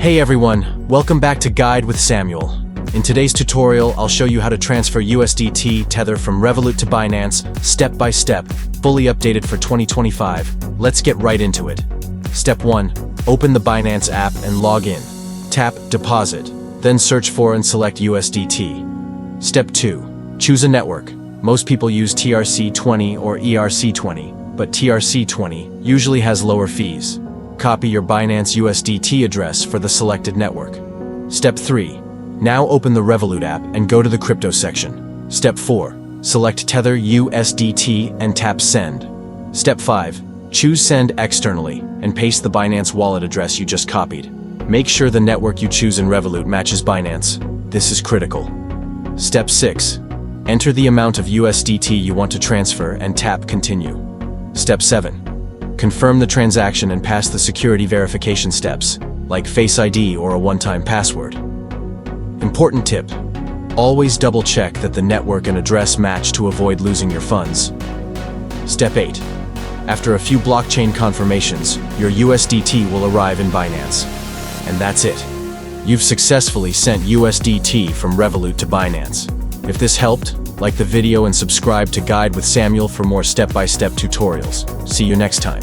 Hey everyone, welcome back to Guide with Samuel. In today's tutorial, I'll show you how to transfer USDT Tether from Revolut to Binance, step by step, fully updated for 2025. Let's get right into it. Step 1. Open the Binance app and log in. Tap Deposit, then search for and select USDT. Step 2. Choose a network. Most people use TRC20 or ERC20, but TRC20 usually has lower fees. Copy your Binance USDT address for the selected network. Step 3. Now open the Revolut app and go to the crypto section. Step 4. Select Tether USDT and tap Send. Step 5. Choose Send externally and paste the Binance wallet address you just copied. Make sure the network you choose in Revolut matches Binance. This is critical. Step 6. Enter the amount of USDT you want to transfer and tap Continue. Step 7. Confirm the transaction and pass the security verification steps, like Face ID or a one-time password. Important tip: always double-check that the network and address match to avoid losing your funds. Step 8. After a few blockchain confirmations, your USDT will arrive in Binance. And that's it. You've successfully sent USDT from Revolut to Binance. If this helped, like the video and subscribe to Guide with Samuel for more step-by-step tutorials. See you next time.